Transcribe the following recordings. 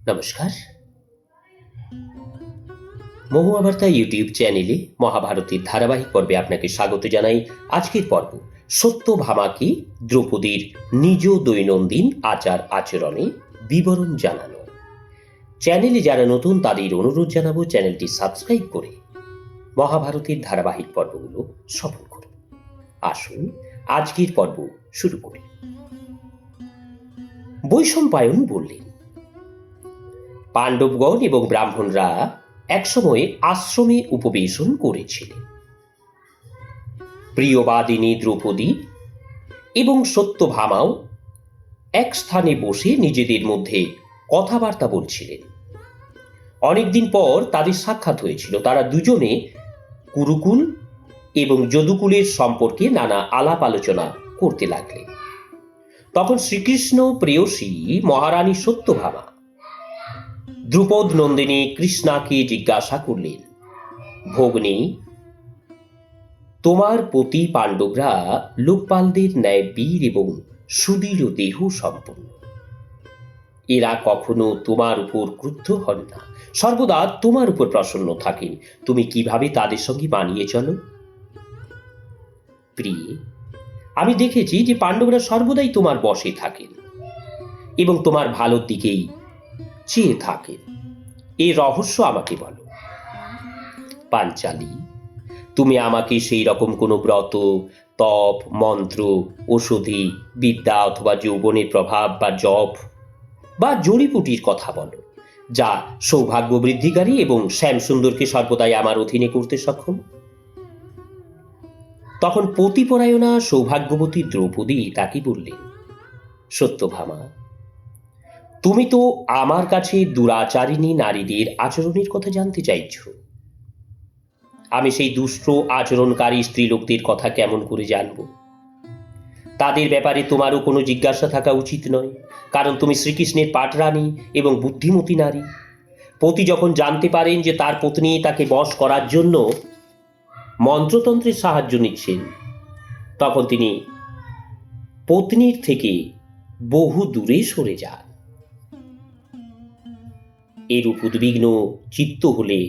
নমস্কার। মহুয়াবার্তা ইউটিউব চ্যানেলে মহাভারতের ধারাবাহিক পর্বে আপনাকে স্বাগত জানাই। আজকের পর্ব সত্যভামাকে দ্রৌপদীর নিজ দৈনন্দিন আচার আচরণে বিবরণ জানানো। চ্যানেলে যারা নতুন তাদের অনুরোধ জানাবো চ্যানেলটি সাবস্ক্রাইব করে মহাভারতের ধারাবাহিক পর্বগুলো সফল করুন। আসুন আজকের পর্ব শুরু করি। বৈশম্পায়ন বললেন, পাণ্ডবগণ এবং ব্রাহ্মণরা একসময় আশ্রমে উপবেশন করেছিলেন। প্রিয়বাদিনী দ্রৌপদী এবং সত্যভামাও এক স্থানে বসে নিজেদের মধ্যে কথাবার্তা বলছিলেন। অনেকদিন পর তাদের সাক্ষাৎ হয়েছিল। তারা দুজনে কুরুকুল এবং যদুকুলের সম্পর্কে নানা আলাপ আলোচনা করতে লাগলেন। তখন শ্রীকৃষ্ণ প্রেয়সী মহারানী সত্যভামা দ্রুপদ নন্দিনী কৃষ্ণাকে জিজ্ঞাসা করলেন, ভগ্নী, তোমার পতি পাণ্ডবরা লোকপালদের ন্যায় বীর এবং সুদৃঢ় দেহ সম্পন্ন। এরা কখনো তোমার উপর ক্রুদ্ধ হন না, সর্বদা তোমার উপর প্রসন্ন থাকেন। তুমি কিভাবে তাদের সঙ্গে মানিয়ে চলো? প্রিয়ে, আমি দেখেছি যে পাণ্ডবরা সর্বদাই তোমার বশে থাকেন এবং তোমার ভালোর দিকেই চেয়ে থাকেন। এই রহস্য আমাকে বলো। পাঞ্চালী, তুমি আমাকে সেই রকম কোনো ব্রত, তপ, মন্ত্র, ঔষধি, বিদ্যা অথবা যৌবনের প্রভাব বা জপ বা জড়িপুটির কথা বলো, যা সৌভাগ্য বৃদ্ধিকারী এবং শ্যামসুন্দরকে সর্বদাই আমার অধীনে করতে সক্ষম। তখন পতিপরায়ণা সৌভাগ্যবতী দ্রৌপদী তাকে বললেন, সত্যভামা, তুমি তো আমার কাছে দুরাচারিণী নারীদের আচরণের কথা জানতে চাইছ। আমি সেই দুষ্ট আচরণকারী স্ত্রীলোকদের কথা কেমন করে জানব? তাদের ব্যাপারে তোমারও কোনো জিজ্ঞাসা থাকা উচিত নয়, কারণ তুমি শ্রীকৃষ্ণের পাটরানী এবং বুদ্ধিমতী নারী। পতি যখন জানতে পারেন যে তার পত্নী তাকে বশ করার জন্য মন্ত্রতন্ত্রের সাহায্য নিচ্ছেন, তখন তিনি পত্নীর থেকে বহু দূরে সরে যান। এরূপ উদ্বিগ্ন চিত্ত হলে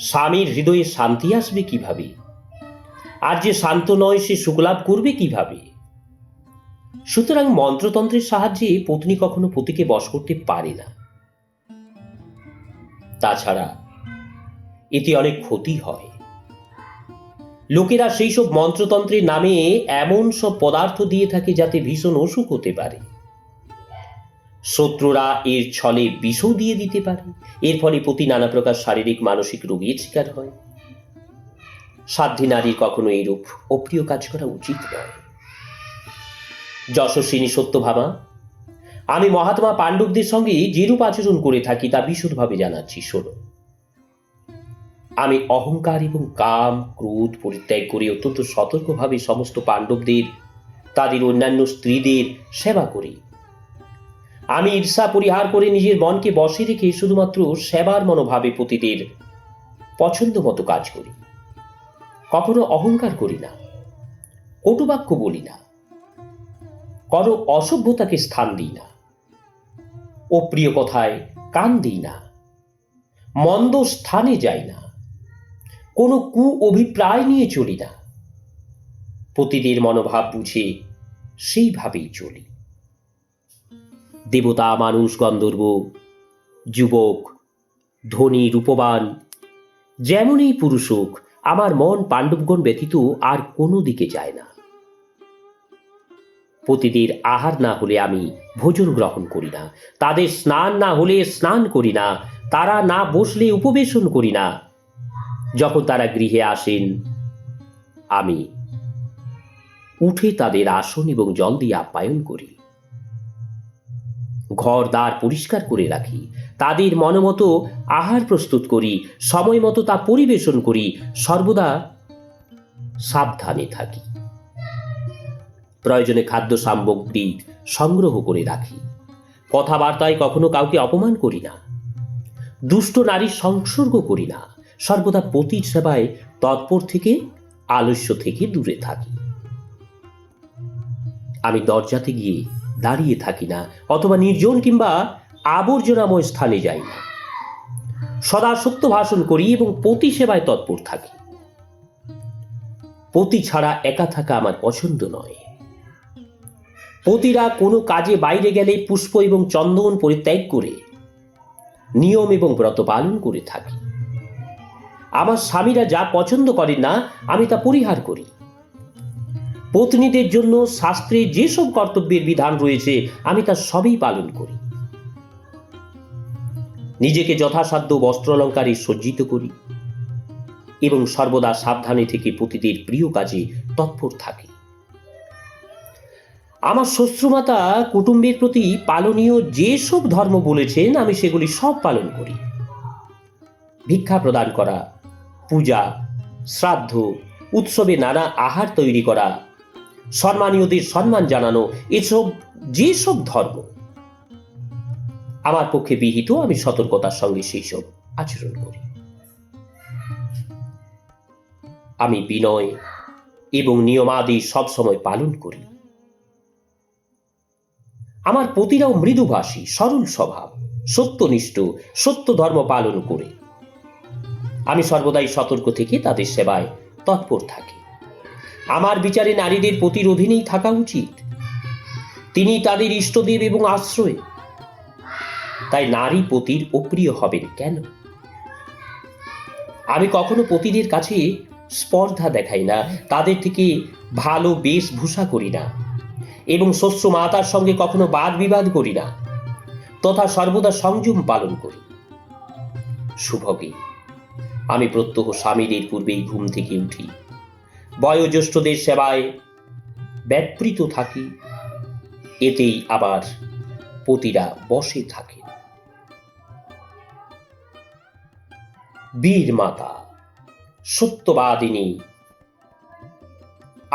স্বামীর হৃদয়ে শান্তি আসবে কিভাবে? আর যে শান্ত নয় সে সুখলাভ করবে কিভাবে? সুতরাং মন্ত্রতন্ত্রের সাহায্যে পত্নী কখনো পতিকে বশ করতে পারে না। তাছাড়া এতে অনেক ক্ষতি হয়। লোকেরা সেই সব মন্ত্রতন্ত্রের নামে এমন সব পদার্থ দিয়ে থাকে যাতে ভীষণ অসুখ হতে পারে। শত্রুরা এর ছলে বিষও দিয়ে দিতে পারে। এর ফলে পতি নানা প্রকার শারীরিক মানসিক রোগের শিকার হয়। সাধ্বী নারীর কখনো এইরূপ অপ্রিয় কাজ করা উচিত নয়। যশস্বিনী সত্যভামা, আমি মহাত্মা পাণ্ডবদের সঙ্গে যেরূপ আচরণ করে থাকি তা বিশদভাবে জানাচ্ছি, শোনো। আমি অহংকার এবং কাম ক্রোধ পরিত্যাগ করে অত্যন্ত সতর্কভাবে সমস্ত পাণ্ডবদের, তাদের অন্যান্য স্ত্রীদের সেবা করি। আমি ঈর্ষা পরিহার করে নিজের মনকে বশে রেখে শুধুমাত্র সেবার মনোভাবে পতিদের পছন্দ মতো কাজ করি। কখনো অহংকার করি না, কটুবাক্য বলি না, কোনো অসভ্যতাকে স্থান দিই না, অপ্রিয় কথায় কান দিই না, মন্দ স্থানে যাই না, কোনো কু অভিপ্রায় নিয়ে চলি না। পতিদের মনোভাব বুঝে সেইভাবেই চলি। দেবতা, মানুষ, গন্ধর্ব, যুবক, ধনী, রূপবান, যেমনই পুরুষ হোক, আমার মন পাণ্ডবগণ ব্যতীত আর কোনো দিকে যায় না। পতিদের আহার না হলে আমি ভোজন গ্রহণ করি না, তাদের স্নান না হলে স্নান করি না, তারা না বসলে উপবেশন করি না। যখন তারা গৃহে আসেন, আমি উঠে তাদের আসন এবং জল দিয়ে আপ্যায়ন করি। ঘর দ্বার পরিষ্কার করে রাখি, তাদের মনোমতো আহার প্রস্তুত করি, সময় মতো তা পরিবেশন করি, সর্বদা সাবধানে থাকি। প্রয়োজনে খাদ্য সামগ্রী সংগ্রহ করে রাখি। কথাবার্তায় কখনো কাউকে অপমান করি না, দুষ্ট নারীর সংসর্গ করি না, সর্বদা পতির সেবায় তৎপর থেকে আলস্য থেকে দূরে থাকি। আমি দরজাতে গিয়ে দাঁড়িয়ে থাকি না, অথবা নির্জন কিংবা আবর্জনাময় স্থানে যাই না। সদা সত্য ভাষণ করি এবং পতি সেবায় তৎপর থাকি। পতি ছাড়া একা থাকা আমার পছন্দ নয়। পতিরা কোনো কাজে বাইরে গেলে পুষ্প এবং চন্দন পরিত্যাগ করে নিয়ম এবং ব্রত পালন করে থাকি। আমার স্বামীরা যা পছন্দ করেন না আমি তা পরিহার করি। পত্নীদের জন্য শাস্ত্রে যেসব কর্তব্যের বিধান রয়েছে আমি তা সবই পালন করি। নিজেকে যথাসাধ্য বস্ত্রালঙ্কারে সজ্জিত করি এবং সর্বদা সাবধানে থেকে পতিদের প্রিয় কাজে তৎপর থাকি। আমার শ্বশ্রুমাতা কুটুম্বের প্রতি পালনীয় যেসব ধর্ম বলেছেন আমি সেগুলি সব পালন করি। ভিক্ষা প্রদান করা, পূজা, শ্রাদ্ধ, উৎসবে নানা আহার তৈরি করা, সম্মানীয়দের সম্মান জানানো, এসব যেসব ধর্ম আমার পক্ষে বিহিত আমি সতর্কতার সঙ্গে সেই সব আচরণ করি। আমি বিনয় এবং নিয়মাদি সবসময় পালন করি। আমার পতিরাও মৃদুভাষী, সরল স্বভাব, সত্যনিষ্ঠ, সত্য ধর্ম পালন করে। আমি সর্বদাই সতর্ক থেকে তাদের সেবায় তৎপর থাকি। আমার বিচারে নারীদের পতির অধীনেই থাকা উচিত। তিনি তাদের ইষ্টদেব এবং আশ্রয়। তাই নারী পতির অপ্রিয় হবেন কেন? আমি কখনো পতিদের কাছে স্পর্ধা দেখাই না, তাদের থেকে ভালো বেশভূষা করি না এবং শ্বশ্র মাতার সঙ্গে কখনো বাদ বিবাদ করি না, তথা সর্বদা সংযম পালন করি। শুভগে আমি প্রত্যহ স্বামীদের পূর্বেই ঘুম থেকে উঠি, বয়োজ্যেষ্ঠদের সেবায় ব্যাপৃত থাকি। এতেই আবার পতিরা বসে থাকে। বীর মাতা, সত্যবাদিনী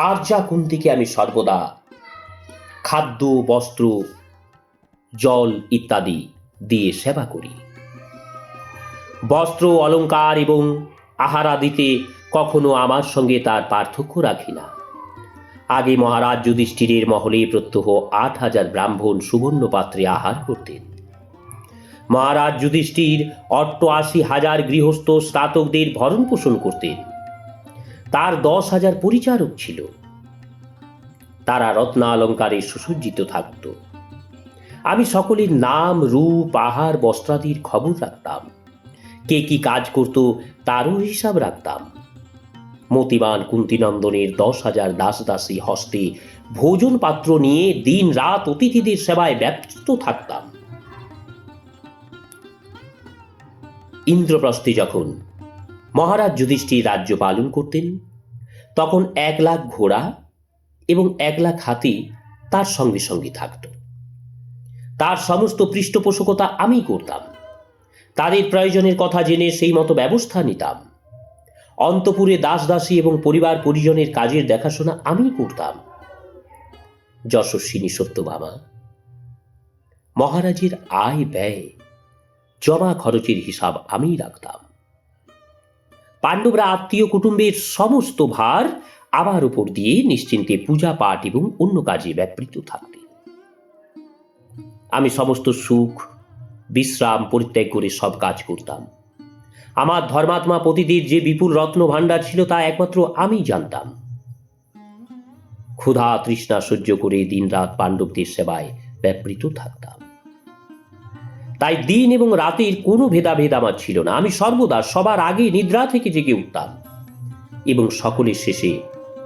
আর্যা কুন্তিকে আমি সর্বদা খাদ্য, বস্ত্র, জল ইত্যাদি দিয়ে সেবা করি। বস্ত্র, অলঙ্কার এবং আহারাদিতে কখনো আমার সঙ্গে তার পার্থক্য রাখি না। আগে মহারাজ যুধিষ্ঠিরের মহলে প্রত্যহ 8,000 ব্রাহ্মণ সুবর্ণ পাত্রে আহার করতেন। মহারাজ যুধিষ্ঠির 88,000 গৃহস্থ স্নাতকদের ভরণ পোষণ করতেন। তার 10,000 পরিচারক ছিল। তারা রত্নালঙ্কারে সুসজ্জিত থাকত। আমি সকলের নাম, রূপ, আহার, বস্ত্রাদির খবর রাখতাম। কে কি কাজ করত তারও হিসাব রাখতাম। মতিমান কুন্তিনন্দনের 10,000 দাসদাসী হস্তে ভোজন পাত্র নিয়ে দিন রাত অতিথিদের সেবায় ব্যস্ত থাকতাম। ইন্দ্রপ্রস্থে যখন মহারাজ যুধিষ্ঠির রাজ্য পালন করতেন তখন 1,00,000 ঘোড়া এবং 1,00,000 হাতি তার সঙ্গে সঙ্গে থাকত। তার সমস্ত পৃষ্ঠপোষকতা আমি করতাম। তাদের প্রয়োজনের কথা জেনে সেই মতো ব্যবস্থা নিতাম। অন্তপুরে দাসদাসী এবং পরিবার পরিজনের কাজের দেখাশোনা আমি করতাম। যশস্বিনী সত্যভামা, মহারাজের আয় ব্যয়, জমা খরচের হিসাব আমি রাখতাম। পাণ্ডবরা আত্মীয় কুটুম্বের সমস্ত ভার আমার উপর দিয়ে নিশ্চিন্তে পূজা পাঠ এবং অন্য কাজে ব্যাপৃত থাকতেন। আমি সমস্ত সুখ বিশ্রাম পরিত্যাগ করে সব কাজ করতাম। আমার ধর্মাত্মা পতিদের যে বিপুল রত্ন ভাণ্ডার ছিল তা একমাত্র আমি জানতাম। ক্ষুধা তৃষ্ণা সহ্য করে দিনরাত পাণ্ডবদের সেবায় ব্যাপৃত থাকতাম। তাই দিন এবং রাতের কোনো ভেদাভেদ আমার ছিল না। আমি সর্বদা সবার আগে নিদ্রা থেকে জেগে উঠতাম এবং সকলের শেষে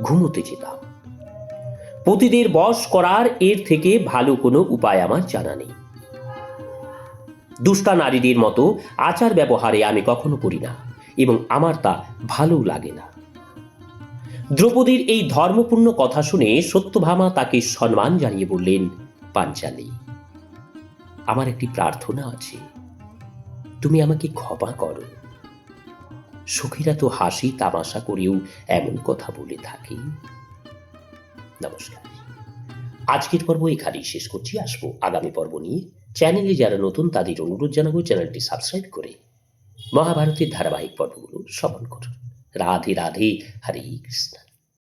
ঘুমোতে যেতাম। পতিদের বশ করার এর থেকে ভালো কোনো উপায় আমার জানা নেই। দুষ্টা নারীদের মতো আচার ব্যবহারে আমি কখনো করি না এবং আমার তা ভালো লাগে না। দ্রৌপদীর এই ধর্মপূর্ণ কথা শুনে সত্যভামা তাকে সম্মান জানিয়ে বললেন, পাঞ্চালী, আমার একটি প্রার্থনা আছে, তুমি আমাকে ক্ষমা করো। সখীরা তো হাসি তামাশা করেও এমন কথা বলে থাকে। নমস্কার, আজকের পর্ব এখানেই শেষ করছি। আসবো আগামী পর্ব নিয়ে। চ্যানেলে যারা নতুন তাদের অনুরোধ জানাবো চ্যানেলটি সাবস্ক্রাইব করে মহাভারতের ধারাবাহিক পর্বগুলো শ্রবণ করুন। রাধে রাধে, হরে কৃষ্ণ।